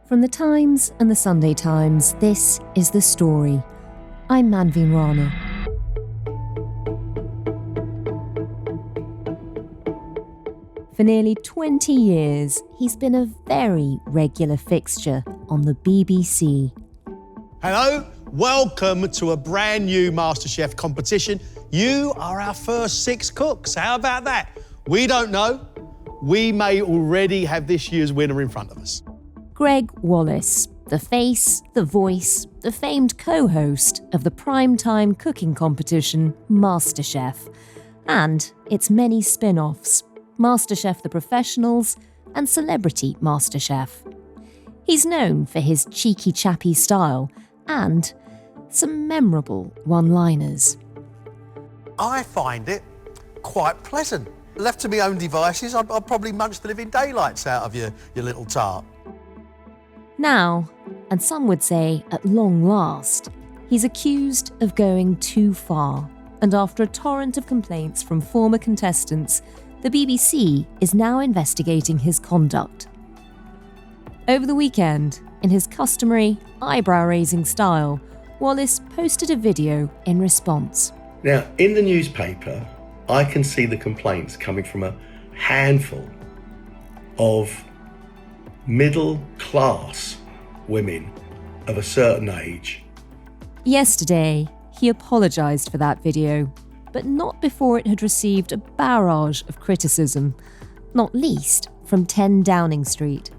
From the Times and the Sunday Times, this is The Story. I'm Manveen Rana. For nearly 20 years, he's been a very regular fixture on the BBC. Hello, welcome to a brand new MasterChef competition. You are our first 6 cooks. How about that? We don't know. We may already have this year's winner in front of us. Gregg Wallace, the face, the voice, the famed co-host of the primetime cooking competition MasterChef, and its many spin-offs, MasterChef The Professionals and Celebrity MasterChef. He's known for his cheeky chappy style and some memorable one-liners. I find it quite pleasant. Left to my own devices, I'd probably munch the living daylights out of your little tart. Now, and some would say at long last, he's accused of going too far. And after a torrent of complaints from former contestants, the BBC is now investigating his conduct. Over the weekend, in his customary eyebrow-raising style, Wallace posted a video in response. Now, in the newspaper, I can see the complaints coming from a handful of middle-class women of a certain age. Yesterday, he apologised for that video, but not before it had received a barrage of criticism, not least from 10 Downing Street.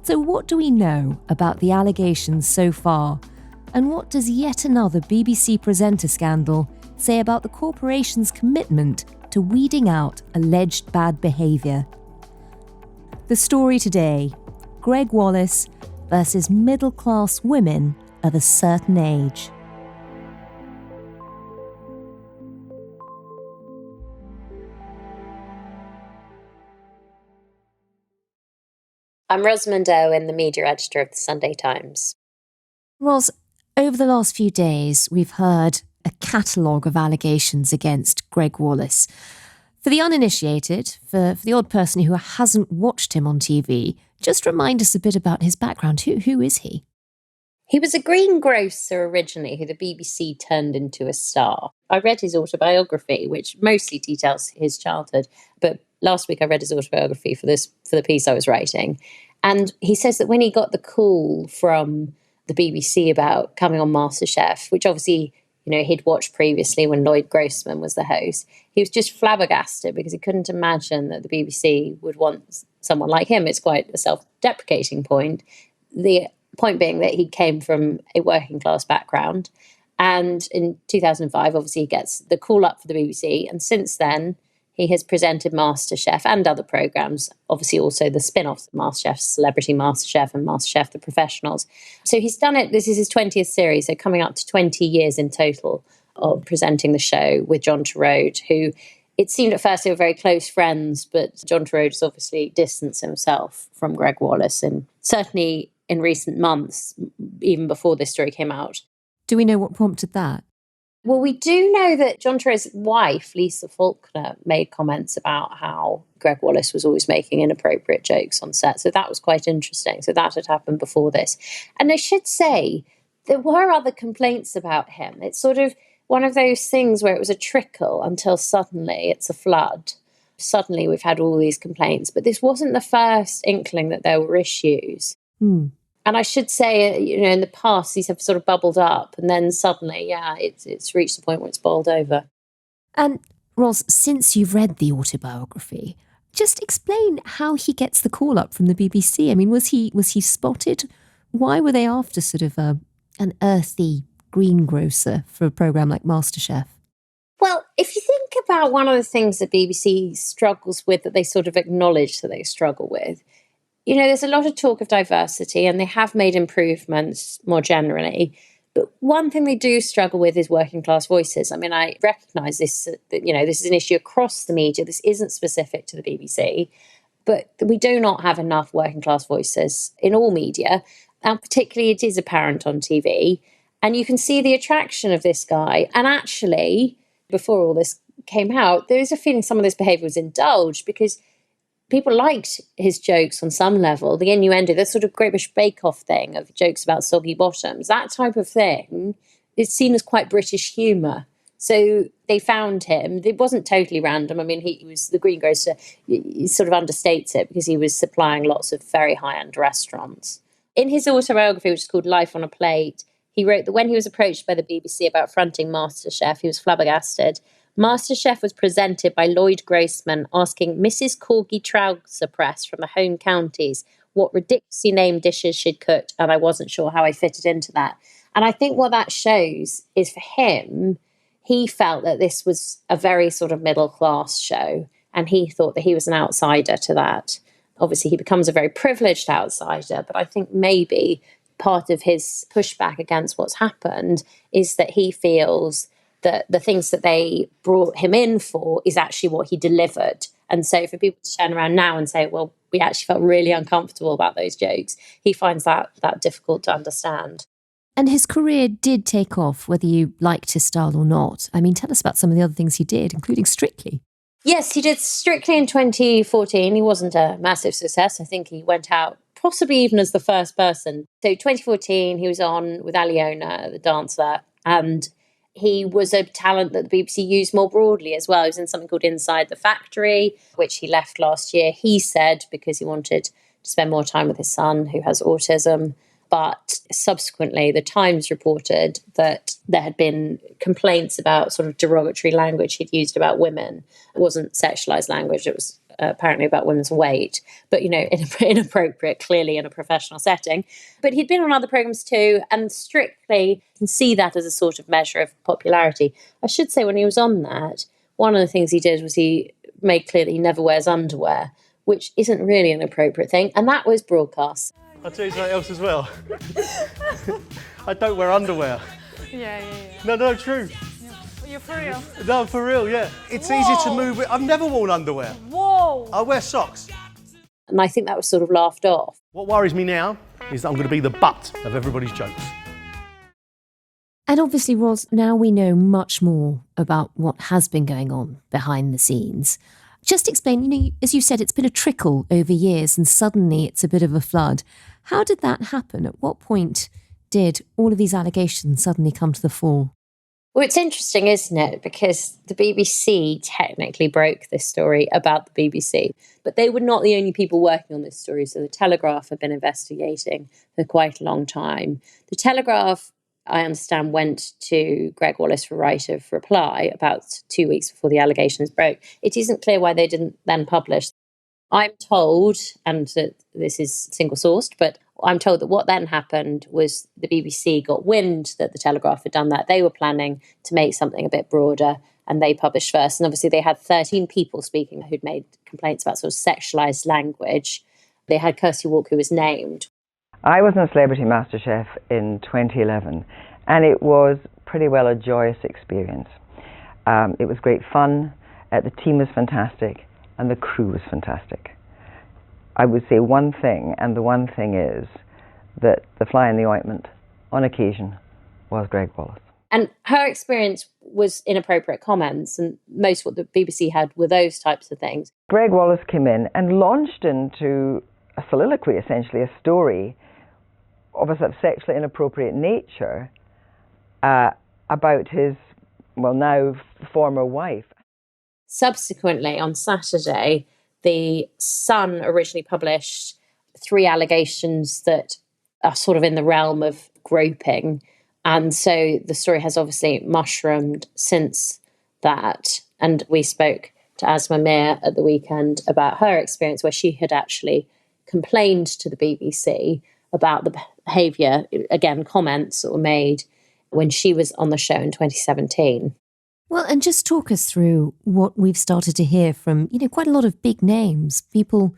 So what do we know about the allegations so far, and what does yet another BBC presenter scandal say about the corporation's commitment to weeding out alleged bad behaviour? The story today: Gregg Wallace versus middle-class women of a certain age. I'm Rosamund, the media editor of the Sunday Times. Ros, over the last few days, we've heard a catalogue of allegations against Gregg Wallace. For the uninitiated, for the odd person who hasn't watched him on TV, just remind us a bit about his background. Who is he? He was a greengrocer originally who the BBC turned into a star. I read his autobiography, which mostly details his childhood, but last week I read his autobiography for the piece I was writing. And he says that when he got the call from the BBC about coming on MasterChef, which obviously, he'd watched previously when Lloyd Grossman was the host, he was just flabbergasted because he couldn't imagine that the BBC would want someone like him. It's quite a self-deprecating point. The point being that he came from a working class background. And in 2005, obviously, he gets the call up for the BBC. And since then, he has presented MasterChef and other programmes, obviously also the spin-offs of MasterChef, Celebrity MasterChef and MasterChef The Professionals. So he's done it, this is his 20th series, so coming up to 20 years in total of presenting the show with John Turode, who it seemed at first they were very close friends, but John Turode has obviously distanced himself from Gregg Wallace, and certainly in recent months, even before this story came out. Do we know what prompted that? Well, we do know that John Turode's wife, Lisa Faulkner, made comments about how Gregg Wallace was always making inappropriate jokes on set. So that was quite interesting. So that had happened before this. And I should say, there were other complaints about him. It's sort of one of those things where it was a trickle until suddenly it's a flood. Suddenly we've had all these complaints. But this wasn't the first inkling that there were issues. And I should say, in the past, these have sort of bubbled up and then suddenly, it's reached the point where it's boiled over. And Ros, since you've read the autobiography, just explain how he gets the call up from the BBC. I mean, was he spotted? Why were they after sort of an earthy greengrocer for a programme like MasterChef? Well, if you think about one of the things that BBC struggles with, that they sort of acknowledge that they struggle with, there's a lot of talk of diversity and they have made improvements more generally. But one thing they do struggle with is working class voices. I mean, I recognise this, that, this is an issue across the media. This isn't specific to the BBC, but we do not have enough working class voices in all media. And particularly it is apparent on TV. And you can see the attraction of this guy. And actually, before all this came out, there is a feeling some of this behaviour was indulged because people liked his jokes on some level. The innuendo, the sort of Great British Bake Off thing of jokes about soggy bottoms, that type of thing is seen as quite British humour. So they found him. It wasn't totally random. I mean, he was the greengrocer. He sort of understates it because he was supplying lots of very high-end restaurants. In his autobiography, which is called Life on a Plate, he wrote that when he was approached by the BBC about fronting MasterChef, he was flabbergasted. MasterChef was presented by Lloyd Grossman asking Mrs. Corgi Trouser Press from the home counties what ridiculously named dishes she'd cooked, and I wasn't sure how I fitted into that. And I think what that shows is for him, he felt that this was a very sort of middle-class show, and he thought that he was an outsider to that. Obviously, he becomes a very privileged outsider, but I think maybe part of his pushback against what's happened is that he feels that the things that they brought him in for is actually what he delivered. And so for people to turn around now and say, well, we actually felt really uncomfortable about those jokes, he finds that difficult to understand. And his career did take off, whether you liked his style or not. I mean, tell us about some of the other things he did, including Strictly. Yes, he did Strictly in 2014. He wasn't a massive success. I think he went out possibly even as the first person. So 2014, he was on with Aliona, the dancer, and he was a talent that the BBC used more broadly as well. He was in something called Inside the Factory, which he left last year, he said, because he wanted to spend more time with his son, who has autism. But subsequently, the Times reported that there had been complaints about sort of derogatory language he'd used about women. It wasn't sexualised language, it was apparently about women's weight, but, inappropriate, clearly in a professional setting. But he'd been on other programmes too, and Strictly, you can see that as a sort of measure of popularity. I should say when he was on that, one of the things he did was he made clear that he never wears underwear, which isn't really an appropriate thing, and that was broadcast. I'll tell you something else as well. I don't wear underwear. Yeah. No, true. You're for real? No, for real, yeah. It's easy to move with. I've never worn underwear. Whoa! I wear socks. And I think that was sort of laughed off. What worries me now is that I'm going to be the butt of everybody's jokes. And obviously, Ros, now we know much more about what has been going on behind the scenes. Just explain, as you said, it's been a trickle over years and suddenly it's a bit of a flood. How did that happen? At what point did all of these allegations suddenly come to the fore? Well, it's interesting, isn't it? Because the BBC technically broke this story about the BBC, but they were not the only people working on this story. So the Telegraph had been investigating for quite a long time. The Telegraph, I understand, went to Gregg Wallace for right of reply about 2 weeks before the allegations broke. It isn't clear why they didn't then publish. I'm told, and that this is single-sourced, but I'm told that what then happened was the BBC got wind that the Telegraph had done that. They were planning to make something a bit broader, and they published first. And obviously they had 13 people speaking who'd made complaints about sort of sexualised language. They had Kirsty Walk, who was named. I was on Celebrity MasterChef in 2011, and it was pretty well a joyous experience. It was great fun, the team was fantastic, and the crew was fantastic. I would say one thing, and the one thing is that the fly in the ointment, on occasion, was Gregg Wallace. And her experience was inappropriate comments, and most what the BBC had were those types of things. Gregg Wallace came in and launched into a soliloquy, essentially, a story of a sort of sexually inappropriate nature about his, well, now former wife. Subsequently, on Saturday, the Sun originally published 3 allegations that are sort of in the realm of groping. And so the story has obviously mushroomed since that. And we spoke to Asma Mir at the weekend about her experience, where she had actually complained to the BBC about the behaviour, again, comments that were made when she was on the show in 2017. Well, and just talk us through what we've started to hear from, quite a lot of big names, people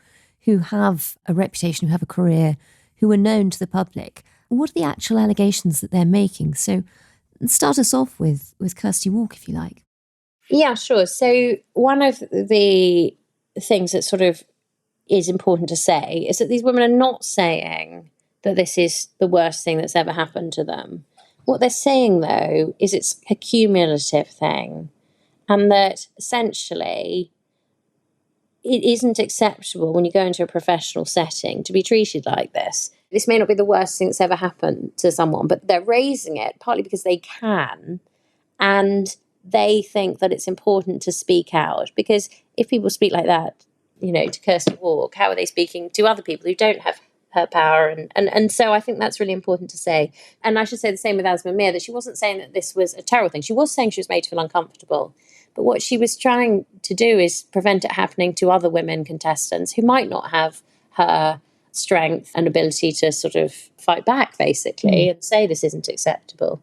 who have a reputation, who have a career, who are known to the public. What are the actual allegations that they're making? So start us off with Kirsty Walk, if you like. Yeah, sure. So one of the things that sort of is important to say is that these women are not saying that this is the worst thing that's ever happened to them. What they're saying, though, is it's a cumulative thing, and that essentially it isn't acceptable when you go into a professional setting to be treated like this. This may not be the worst thing that's ever happened to someone, but they're raising it partly because they can, and they think that it's important to speak out. Because if people speak like that, to Kirsty Walk, how are they speaking to other people who don't have her power? And so I think that's really important to say. And I should say the same with Asma Mir, that she wasn't saying that this was a terrible thing. She was saying she was made to feel uncomfortable. But what she was trying to do is prevent it happening to other women contestants who might not have her strength and ability to sort of fight back, basically, and say this isn't acceptable.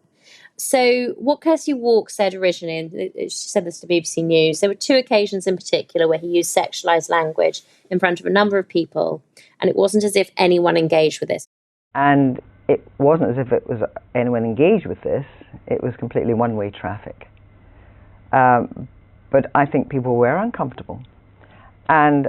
So what Kirsty Walk said originally, and she said this to BBC News, there were 2 occasions in particular where he used sexualised language in front of a number of people, and it wasn't as if anyone engaged with this. And it wasn't as if it was anyone engaged with this, it was completely one-way traffic. But I think people were uncomfortable, and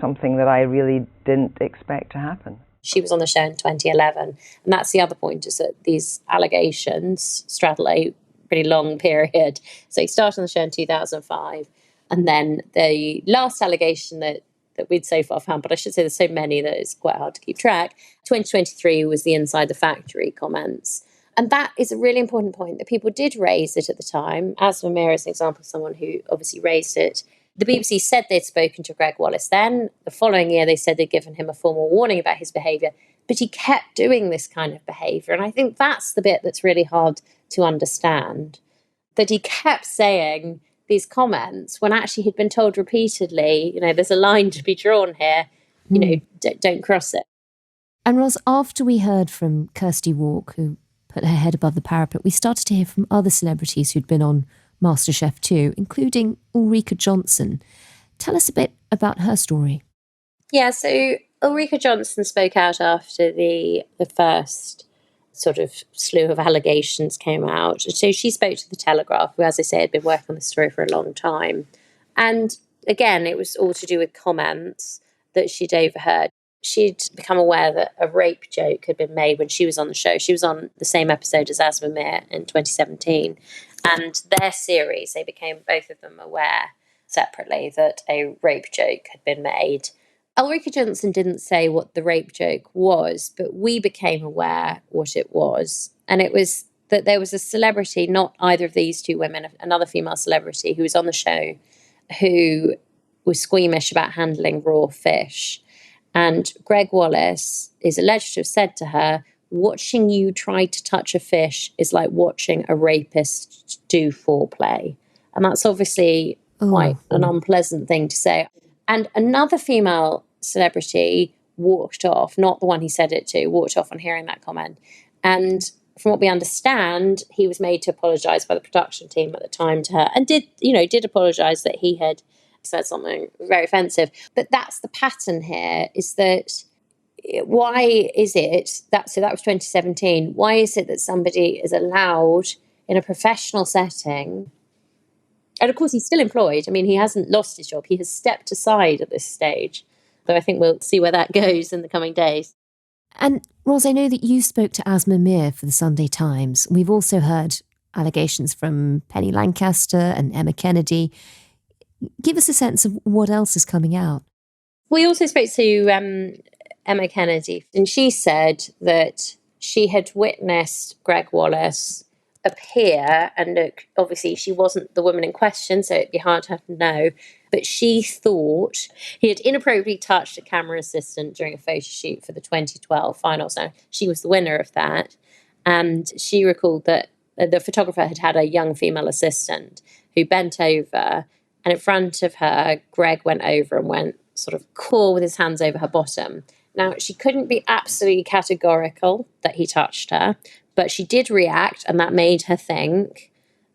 something that I really didn't expect to happen. She was on the show in 2011, and that's the other point, is that these allegations straddle a pretty long period. So he started on the show in 2005, and then the last allegation that we'd so far found, but I should say there's so many that it's quite hard to keep track, 2023 was the Inside the Factory comments. And that is a really important point, that people did raise it at the time. Asma Mir is an example of someone who obviously raised it. The BBC said they'd spoken to Gregg Wallace then. The following year, they said they'd given him a formal warning about his behaviour, but he kept doing this kind of behaviour. And I think that's the bit that's really hard to understand, that he kept saying these comments when actually he'd been told repeatedly, there's a line to be drawn here, don't cross it. And Ros, after we heard from Kirsty Walk, who put her head above the parapet, we started to hear from other celebrities who'd been on MasterChef too, including Ulrika Jonsson. Tell us a bit about her story. Yeah, so Ulrika Jonsson spoke out after the first sort of slew of allegations came out. So she spoke to The Telegraph, who, as I say, had been working on the story for a long time. And again, it was all to do with comments that she'd overheard. She'd become aware that a rape joke had been made when she was on the show. She was on the same episode as Asma Mir in 2017. And their series, they became, both of them, aware separately that a rape joke had been made. Ulrika Jonsson didn't say what the rape joke was, but we became aware what it was. And it was that there was a celebrity, not either of these 2 women, another female celebrity who was on the show, who was squeamish about handling raw fish. And Gregg Wallace is alleged to have said to her, watching you try to touch a fish is like watching a rapist do foreplay. And that's obviously quite an unpleasant thing to say. And another female celebrity walked off, not the one he said it to, walked off on hearing that comment. And from what we understand, he was made to apologise by the production team at the time to her, and did apologise that he had said something very offensive. But that's the pattern here, is that why is it that, so that was 2017, why is it that somebody is allowed in a professional setting, and of course he's still employed, I mean, he hasn't lost his job, he has stepped aside at this stage, though I think we'll see where that goes in the coming days. And Ros, I know that you spoke to Asma Mir for the Sunday Times. We've also heard allegations from Penny Lancaster and Emma Kennedy. Give us a sense of what else is coming out. We also spoke to Emma Kennedy, and she said that she had witnessed Gregg Wallace appear, and look, obviously she wasn't the woman in question, so it'd be hard to have to know, but she thought he had inappropriately touched a camera assistant during a photo shoot for the 2012 finals. Now, she was the winner of that, and she recalled that the photographer had a young female assistant who bent over, and in front of her, Gregg went over and went sort of core with his hands over her bottom. Now, she couldn't be absolutely categorical that he touched her, but she did react, and that made her think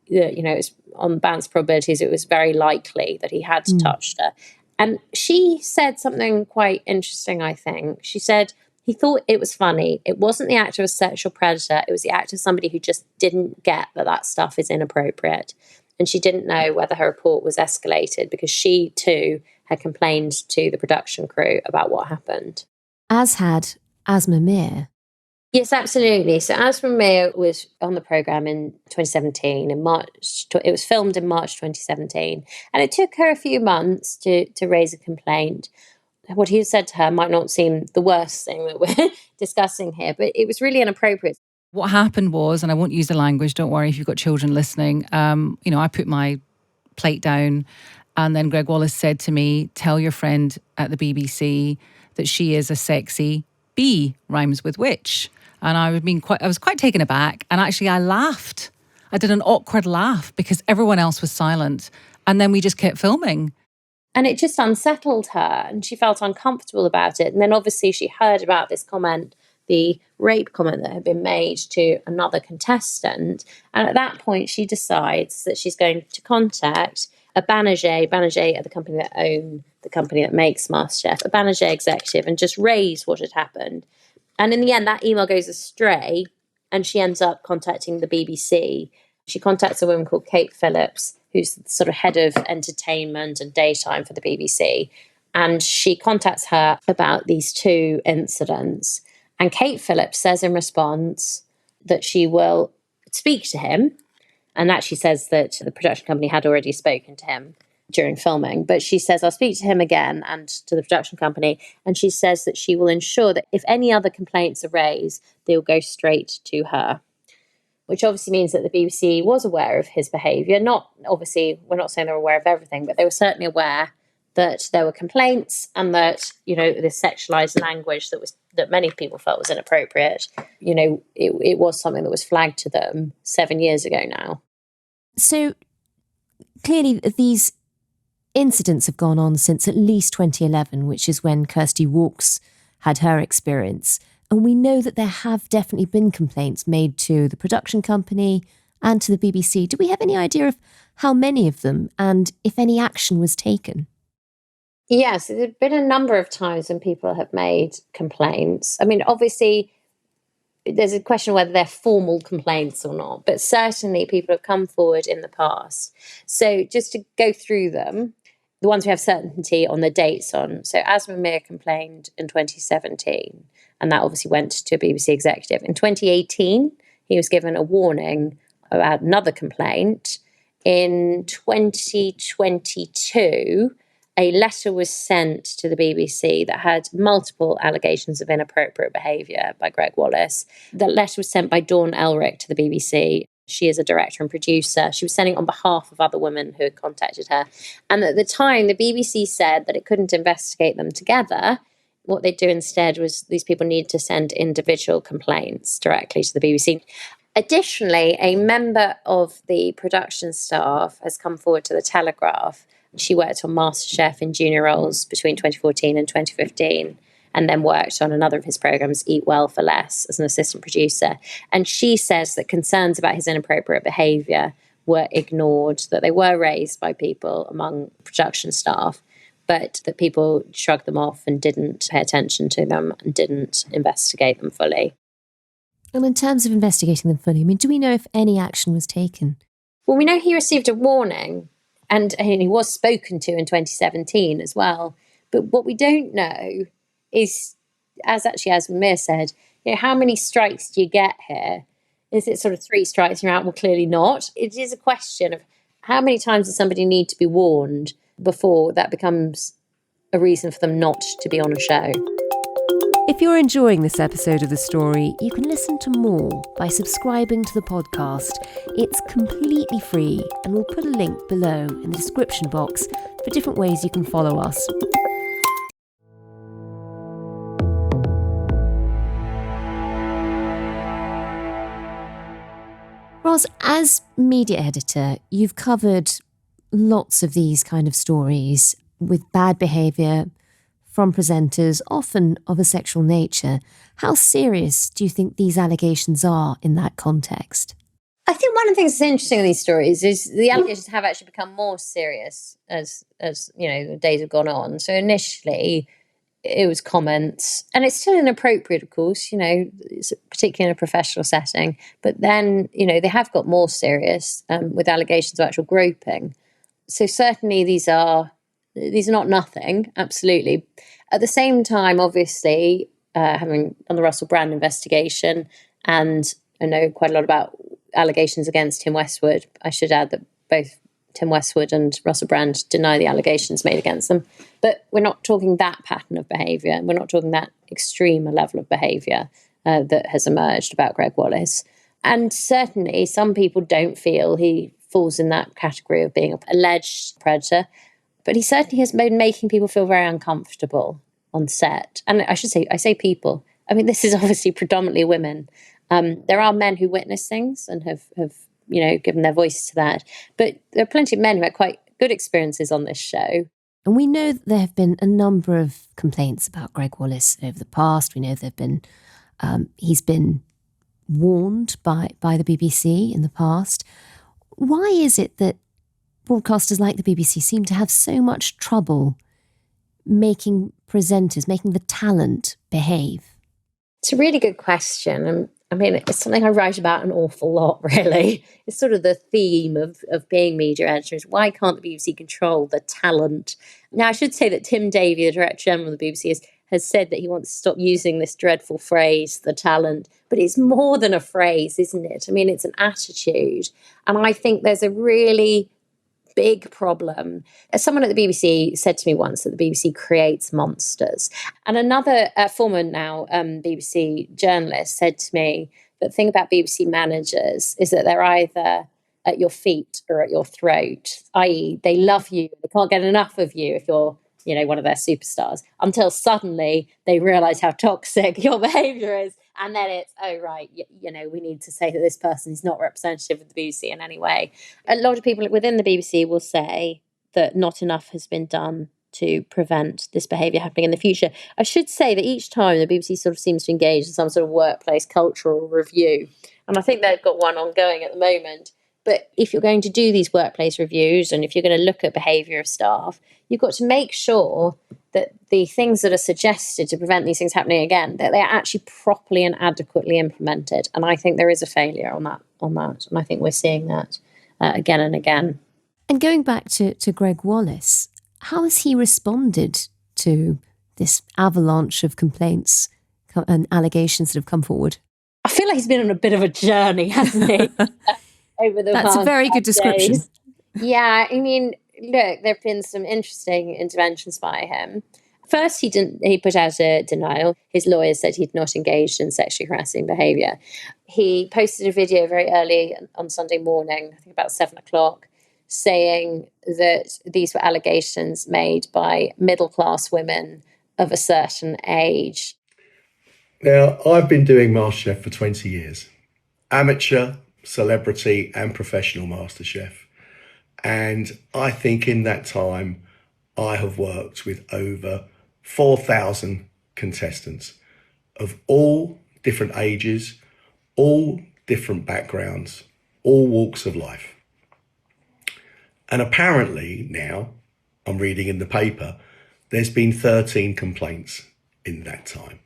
that, it was on balance probabilities, it was very likely that he had touched her. And she said something quite interesting, I think. She said he thought it was funny. It wasn't the act of a sexual predator. It was the act of somebody who just didn't get that stuff is inappropriate. And she didn't know whether her report was escalated, because she too had complained to the production crew about what happened. As had Asma Mir. Yes, absolutely. So Asma Mir was on the programme in 2017, in March. It was filmed in March 2017. And it took her a few months to raise a complaint. What he said to her might not seem the worst thing that we're discussing here, but it was really inappropriate. What happened was, and I won't use the language, don't worry if you've got children listening, I put my plate down, and then Gregg Wallace said to me, tell your friend at the BBC that she is a sexy bee, rhymes with witch. And I was quite taken aback, and actually I laughed. I did an awkward laugh because everyone else was silent, and then we just kept filming. And it just unsettled her, and she felt uncomfortable about it. And then obviously she heard about this comment, the rape comment that had been made to another contestant. And at that point, she decides that she's going to contact a Banijay are the company that own the company that makes MasterChef, a Banijay executive, and just raise what had happened. And in the end, that email goes astray, and she ends up contacting the BBC. She contacts a woman called Kate Phillips, who's the sort of head of entertainment and daytime for the BBC. And she contacts her about these two incidents. And Kate Phillips says in response that she will speak to him. And actually says that the production company had already spoken to him during filming. But she says, I'll speak to him again and to the production company. And she says that she will ensure that if any other complaints are raised, they'll go straight to her. Which obviously means that the BBC was aware of his behaviour. We're not saying they were aware of everything, but they were certainly aware that there were complaints and that, this sexualised language that many people felt was inappropriate. It was something that was flagged to them 7 years ago now. So clearly these incidents have gone on since at least 2011, which is when Kirsty Walks had her experience. And we know that there have definitely been complaints made to the production company and to the BBC. Do we have any idea of how many of them and if any action was taken? Yes, there have been a number of times when people have made complaints. I mean, obviously, there's a question whether they're formal complaints or not, but certainly people have come forward in the past. So just to go through them, the ones we have certainty on the dates on. So Asma Mir complained in 2017, and that obviously went to a BBC executive. In 2018, he was given a warning about another complaint. In 2022, a letter was sent to the BBC that had multiple allegations of inappropriate behaviour by Gregg Wallace. The letter was sent by Dawn Elric to the BBC. She is a director and producer. She was sending it on behalf of other women who had contacted her. And at the time, the BBC said that it couldn't investigate them together. What they'd do instead was these people needed to send individual complaints directly to the BBC. Additionally, a member of the production staff has come forward to the Telegraph. She worked on MasterChef in junior roles between 2014 and 2015, and then worked on another of his programmes, Eat Well for Less, as an assistant producer. And she says that concerns about his inappropriate behaviour were ignored, that they were raised by people among production staff, but that people shrugged them off and didn't pay attention to them and didn't investigate them fully. And in terms of investigating them fully, do we know if any action was taken? Well, we know he received a warning, and he was spoken to in 2017 as well. But what we don't know is, as Mir said, how many strikes do you get here? Is it sort of 3 strikes and you're out? Well, clearly not. It is a question of how many times does somebody need to be warned before that becomes a reason for them not to be on a show. If you're enjoying this episode of The Story, you can listen to more by subscribing to the podcast. It's completely free, and we'll put a link below in the description box for different ways you can follow us. Ros, as media editor, you've covered lots of these kind of stories with bad behaviour from presenters, often of a sexual nature. How serious do you think these allegations are in that context? I think one of the things that's interesting in these stories is the allegations have actually become more serious as the days have gone on. So initially it was comments, and it's still inappropriate, of course, particularly in a professional setting. But then, they have got more serious with allegations of actual groping. So certainly these are not nothing, absolutely. At the same time, obviously, having done the Russell Brand investigation, and I know quite a lot about allegations against Tim Westwood. I should add that both Tim Westwood and Russell Brand deny the allegations made against them. But we're not talking that pattern of behaviour. We're not talking that extreme a level of behaviour that has emerged about Gregg Wallace. And certainly some people don't feel he falls in that category of being an alleged predator. But he certainly has been making people feel very uncomfortable on set. And I say people. I mean, this is obviously predominantly women. There are men who witness things and have given their voice to that. But there are plenty of men who had quite good experiences on this show. And we know that there have been a number of complaints about Gregg Wallace over the past. We know he's been warned by the BBC in the past. Why is it that broadcasters like the BBC seem to have so much trouble making presenters, making the talent behave? It's a really good question. I mean, it's something I write about an awful lot, really. It's sort of the theme of being media editors. Why can't the BBC control the talent? Now, I should say that Tim Davie, the Director General of the BBC, has said that he wants to stop using this dreadful phrase, the talent. But it's more than a phrase, isn't it? I mean, it's an attitude. And I think there's a really big problem. As someone at the BBC said to me once that the BBC creates monsters. And another former now BBC journalist said to me that the thing about BBC managers is that they're either at your feet or at your throat, i.e. they love you, they can't get enough of you if you're one of their superstars, until suddenly they realise how toxic your behaviour is. And then it's, oh, right, we need to say that this person is not representative of the BBC in any way. A lot of people within the BBC will say that not enough has been done to prevent this behaviour happening in the future. I should say that each time the BBC sort of seems to engage in some sort of workplace cultural review. And I think they've got one ongoing at the moment. But if you're going to do these workplace reviews and if you're going to look at behaviour of staff, you've got to make sure that the things that are suggested to prevent these things happening again, that they're actually properly and adequately implemented. And I think there is a failure on that. And I think we're seeing that again and again. And going back to Gregg Wallace, how has he responded to this avalanche of complaints and allegations that have come forward? I feel like he's been on a bit of a journey, hasn't he? That's a very good description. Days. Yeah, I mean, look, there have been some interesting interventions by him. First, he put out a denial. His lawyers said he'd not engaged in sexually harassing behaviour. He posted a video very early on Sunday morning, I think about 7:00, saying that these were allegations made by middle-class women of a certain age. Now, I've been doing MasterChef for 20 years. Amateur, celebrity and professional MasterChef. And I think in that time, I have worked with over 4,000 contestants of all different ages, all different backgrounds, all walks of life. And apparently now, I'm reading in the paper, there's been 13 complaints in that time.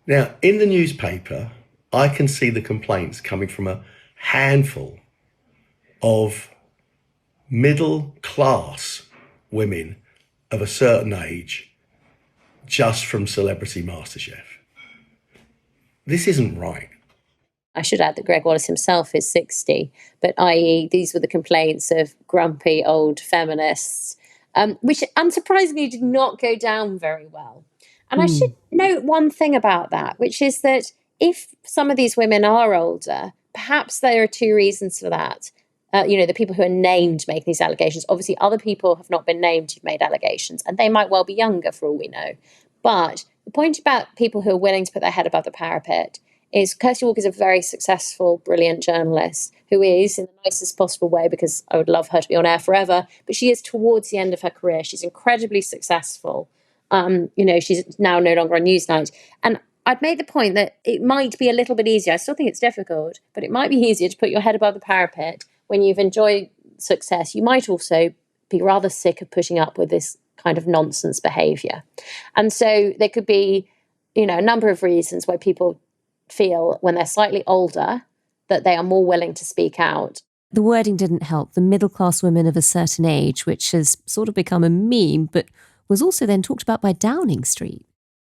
Now, in the newspaper, I can see the complaints coming from a handful of middle-class women of a certain age just from Celebrity MasterChef. This isn't right. I should add that Gregg Wallace himself is 60, but i.e. these were the complaints of grumpy old feminists, which unsurprisingly did not go down very well. And I should note one thing about that, which is that if some of these women are older, perhaps there are two reasons for that. The people who are named making these allegations, obviously other people have not been named who've made allegations, and they might well be younger for all we know. But the point about people who are willing to put their head above the parapet is Kirsty Walker is a very successful, brilliant journalist who is, in the nicest possible way, because I would love her to be on air forever, but she is towards the end of her career. She's incredibly successful. She's now no longer on Newsnight. And I'd made the point that it might be a little bit easier. I still think it's difficult, but it might be easier to put your head above the parapet when you've enjoyed success. You might also be rather sick of putting up with this kind of nonsense behaviour. And so there could be, a number of reasons why people feel when they're slightly older that they are more willing to speak out. The wording didn't help. The middle-class women of a certain age, which has sort of become a meme, but was also then talked about by Downing Street.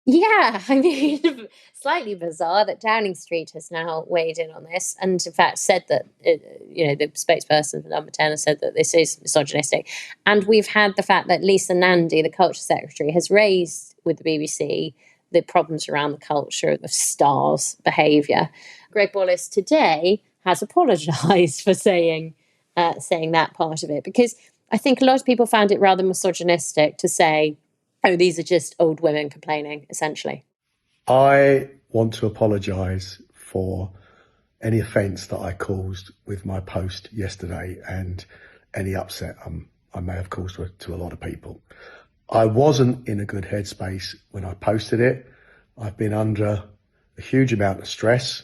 Yeah, I mean, slightly bizarre that Downing Street has now weighed in on this and, in fact, said that, the spokesperson for Number 10 has said that this is misogynistic. And we've had the fact that Lisa Nandy, the culture secretary, has raised with the BBC the problems around the culture of stars' behaviour. Gregg Wallace today has apologised for saying that part of it, because I think a lot of people found it rather misogynistic to say, oh, these are just old women complaining, essentially. I want to apologise for any offence that I caused with my post yesterday and any upset I may have caused to a lot of people. I wasn't in a good headspace when I posted it. I've been under a huge amount of stress,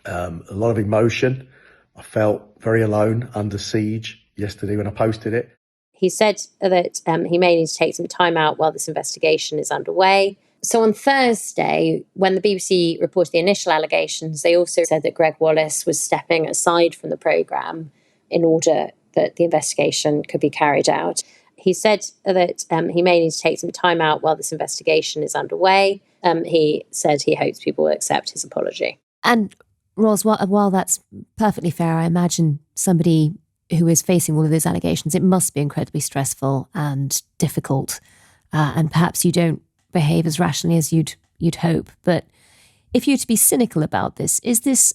a lot of emotion. I felt very alone, under siege yesterday when I posted it. He said that he may need to take some time out while this investigation is underway. So on Thursday, when the BBC reported the initial allegations, they also said that Gregg Wallace was stepping aside from the programme in order that the investigation could be carried out. He said that he may need to take some time out while this investigation is underway. He said he hopes people will accept his apology. And Ros, while that's perfectly fair, I imagine somebody who is facing all of those allegations, it must be incredibly stressful and difficult. And perhaps you don't behave as rationally as you'd hope. But if you're to be cynical about this, is this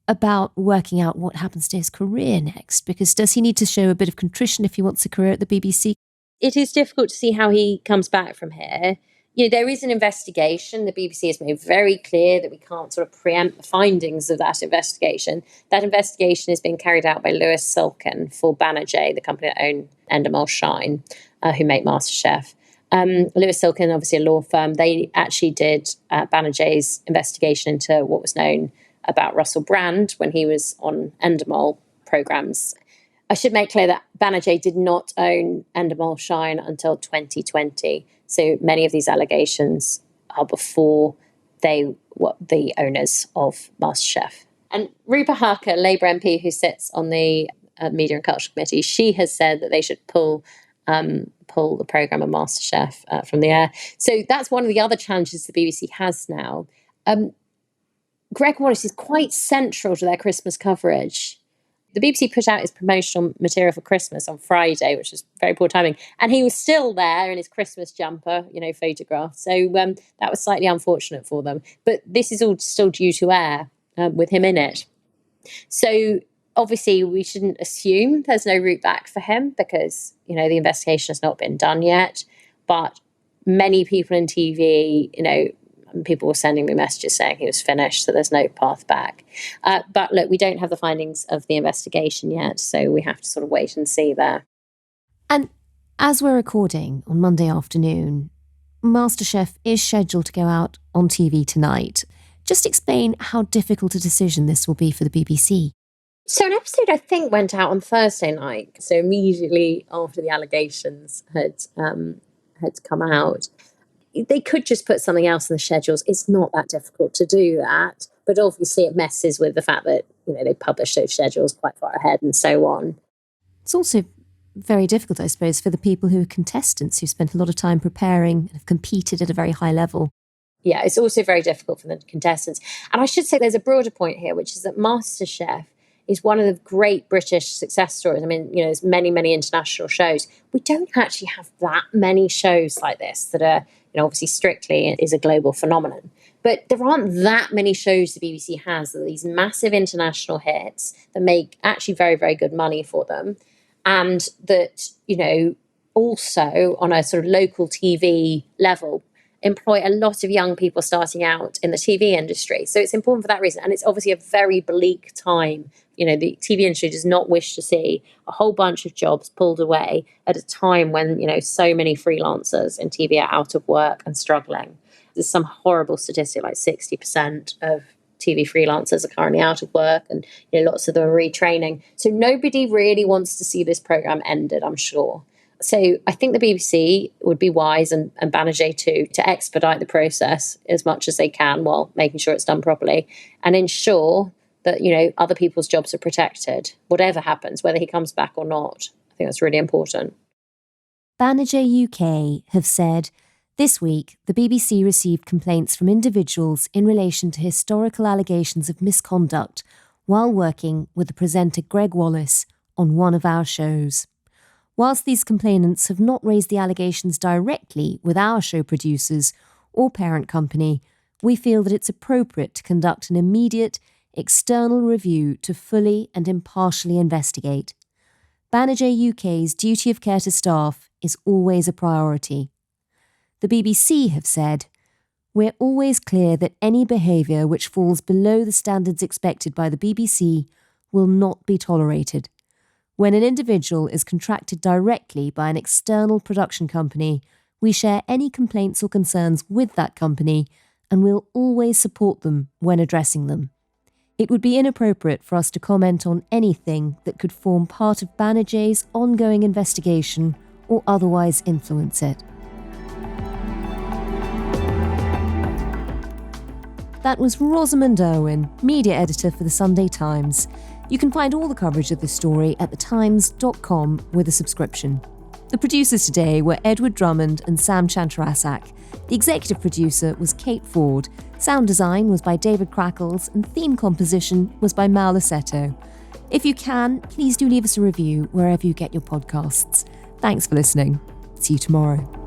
about working out what happens to his career next? Because does he need to show a bit of contrition if he wants a career at the BBC? It is difficult to see how he comes back from here. There is an investigation. The BBC has made very clear that we can't sort of preempt the findings of that investigation. That investigation is being carried out by Lewis Silkin for Banijay, the company that own Endemol Shine, who make MasterChef. Lewis Silkin, obviously a law firm, they actually did Banijay's investigation into what was known about Russell Brand when he was on Endemol programmes. I should make clear that Banijay did not own Endemol Shine until 2020. So many of these allegations are before they were the owners of MasterChef. And Rupa Harker, Labour MP who sits on the Media and Culture Committee, she has said that they should pull the programme of MasterChef from the air. So that's one of the other challenges the BBC has now. Gregg Wallace is quite central to their Christmas coverage. The BBC put out his promotional material for Christmas on Friday, which was very poor timing. And he was still there in his Christmas jumper, photographed. So that was slightly unfortunate for them. But this is all still due to air with him in it. So obviously we shouldn't assume there's no route back for him because, the investigation has not been done yet. But many people in TV, people were sending me messages saying he was finished, so there's no path back. But look, we don't have the findings of the investigation yet, so we have to sort of wait and see there. And as we're recording on Monday afternoon, MasterChef is scheduled to go out on TV tonight. Just explain how difficult a decision this will be for the BBC. So an episode, I think, went out on Thursday night, so immediately after the allegations had come out. They could just put something else in the schedules. It's not that difficult to do that. But obviously it messes with the fact that, they publish those schedules quite far ahead and so on. It's also very difficult, I suppose, for the people who are contestants who spent a lot of time preparing and have competed at a very high level. Yeah, it's also very difficult for the contestants. And I should say there's a broader point here, which is that MasterChef is one of the great British success stories. I mean, there's many, many international shows. We don't actually have that many shows like this that are, obviously Strictly is a global phenomenon. But there aren't that many shows the BBC has that are these massive international hits that make actually very, very good money for them. And that, also on a sort of local TV level, employ a lot of young people starting out in the TV industry. So it's important for that reason. And it's obviously a very bleak time. The TV industry does not wish to see a whole bunch of jobs pulled away at a time when, so many freelancers in TV are out of work and struggling. There's some horrible statistic, like 60% of TV freelancers are currently out of work and lots of them are retraining. So nobody really wants to see this programme ended, I'm sure. So I think the BBC would be wise, and Banijay too, to expedite the process as much as they can while making sure it's done properly and ensure that, other people's jobs are protected, whatever happens, whether he comes back or not. I think that's really important. Banijay UK have said This week, the BBC received complaints from individuals in relation to historical allegations of misconduct while working with the presenter Gregg Wallace on one of our shows. Whilst these complainants have not raised the allegations directly with our show producers or parent company, we feel that it's appropriate to conduct an immediate, external review to fully and impartially investigate. Banijay UK's duty of care to staff is always a priority. The BBC have said, "We're always clear that any behaviour which falls below the standards expected by the BBC will not be tolerated. When an individual is contracted directly by an external production company, we share any complaints or concerns with that company and will always support them when addressing them. It would be inappropriate for us to comment on anything that could form part of Banijay's ongoing investigation or otherwise influence it." That was Rosamund Urwin, media editor for the Sunday Times. You can find all the coverage of this story at thetimes.com with a subscription. The producers today were Edward Drummond and Sam Chantarasak. The executive producer was Kate Ford. Sound design was by David Crackles and theme composition was by Mal Lassetto. If you can, please do leave us a review wherever you get your podcasts. Thanks for listening. See you tomorrow.